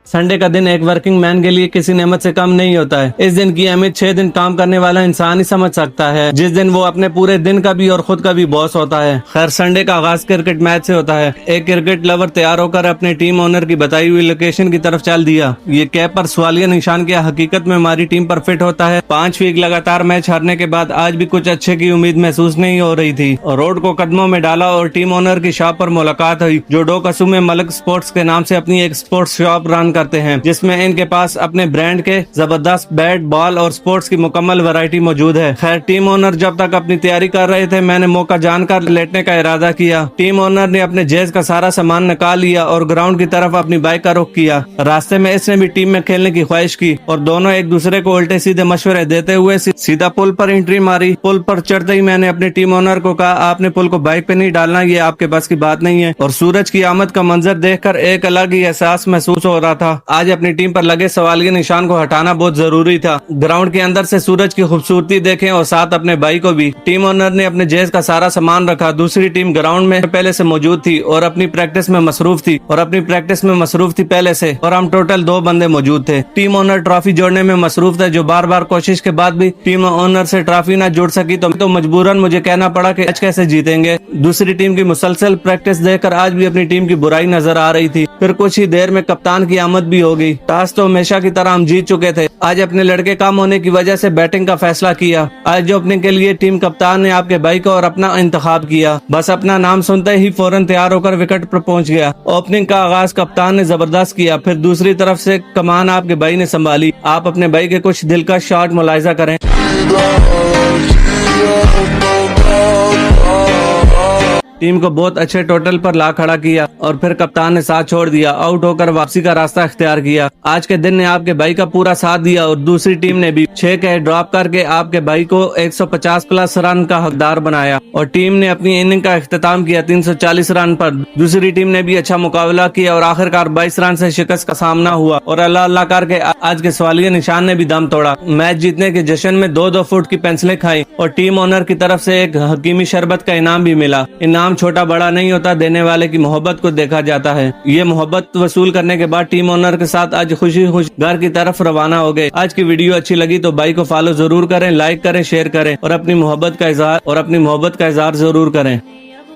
Sunday का दिन एक वर्किंग मैन के लिए किसी नेमत से कम नहीं होता है। इस दिन की अहमियत 6 दिन काम करने वाला इंसान ही समझ सकता है, जिस दिन वो अपने पूरे दिन का भी और खुद का भी बॉस होता है। खैर, संडे का आगाज क्रिकेट मैच से होता है। एक क्रिकेट लवर तैयार होकर अपने टीम ओनर की बताई हुई लोकेशन की तरफ चल दिया। ये कैप पर सवालिया निशान क्या हकीकत में हमारी टीम पर फिट होता है। 5 वीक लगातार मैच हारने के बाद आज भी कुछ अच्छे की उम्मीद महसूस नहीं हो रही थी। रोड को कदमों में डाला और टीम ओनर की शॉप पर मुलाकात हुई, जो डोकसू में मलक स्पोर्ट्स के नाम से अपनी एक स्पोर्ट्स शॉप रन करते हैं, जिसमें इनके पास अपने ब्रांड के जबरदस्त बैट, बॉल और स्पोर्ट्स की मुकम्मल वैरायटी मौजूद है। खैर, टीम ओनर जब तक अपनी तैयारी कर रहे थे, मैंने मौका जानकर लेटने का इरादा किया। टीम ओनर ने अपने जेज का सारा सामान निकाल लिया और ग्राउंड की तरफ अपनी बाइक का रुख किया। रास्ते में इसने भी टीम में खेलने की ख्वाहिश की और दोनों एक दूसरे को उल्टे सीधे मशवरे देते हुए सीधा पुल पर एंट्री मारी। पुल पर चढ़ते ही मैंने अपने टीम ओनर को कहा, आपने पुल को बाइक पे नहीं डालना, ये आपके बस की बात नहीं है। और सूरज की आमद का मंजर देखकर एक अलग ही एहसास महसूस हो रहा था। आज अपनी टीम पर लगे सवालिया निशान को हटाना बहुत जरूरी था। ग्राउंड के अंदर से सूरज की खूबसूरती देखें और साथ अपने भाई को भी। टीम ओनर ने अपने जेज का सारा सामान रखा। दूसरी टीम ग्राउंड में पहले से मौजूद थी और अपनी प्रैक्टिस में मसरूफ थी पहले से, और हम टोटल 2 बंदे मौजूद थे। टीम ओनर ट्रॉफी जोड़ने में मसरूफ थे, जो बार बार कोशिश के बाद भी टीम ओनर से ट्रॉफी न जुड़ सकी तो मजबूरन मुझे कहना पड़ा कि मैच कैसे जीतेंगे। दूसरी टीम की मुसलसल प्रैक्टिस देखकर आज भी अपनी टीम की बुराई नजर आ रही थी। फिर कुछ ही देर में कप्तान की आमद भी हो गई। टॉस तो हमेशा की तरह हम जीत चुके थे। आज अपने लड़के कम होने की वजह से बैटिंग का फैसला किया। आज जो ओपनिंग के लिए टीम कप्तान ने आपके भाई को और अपना इंतखाब किया। बस अपना नाम सुनते ही फौरन तैयार होकर विकेट पर पहुंच गया। ओपनिंग का आगाज कप्तान ने जबरदस्त किया। फिर दूसरी तरफ से कमान आपके भाई ने संभाली। आप अपने भाई के कुछ दिलकश शॉट मुलाहिजा करें। टीम को बहुत अच्छे टोटल पर ला खड़ा किया और फिर कप्तान ने साथ छोड़ दिया। आउट होकर वापसी का रास्ता इख्तियार किया। आज के दिन ने आपके भाई का पूरा साथ दिया और दूसरी टीम ने भी 6 कैच ड्रॉप करके आपके भाई को 150 प्लस रन का हकदार बनाया और टीम ने अपनी इनिंग का इख्तिताम किया 340 रन पर। दूसरी टीम ने भी अच्छा मुकाबला किया और आखिरकार 22 रन से शिकस्त का सामना हुआ और अल्लाह अल्लाह करके आज के सवालिया निशान ने भी दम तोड़ा। मैच जीतने के जश्न में 2-2 फुट की पेंसिलें खाई और टीम ओनर की तरफ से एक हकीमी शरबत का इनाम भी मिला। इनाम छोटा बड़ा नहीं होता, देने वाले की मोहब्बत को देखा जाता है। ये मोहब्बत वसूल करने के बाद टीम ओनर के साथ आज खुशी घर की तरफ रवाना हो गए। आज की वीडियो अच्छी लगी तो भाई को फॉलो जरूर करें, लाइक करें, शेयर करें और अपनी मोहब्बत का इजहार जरूर करें।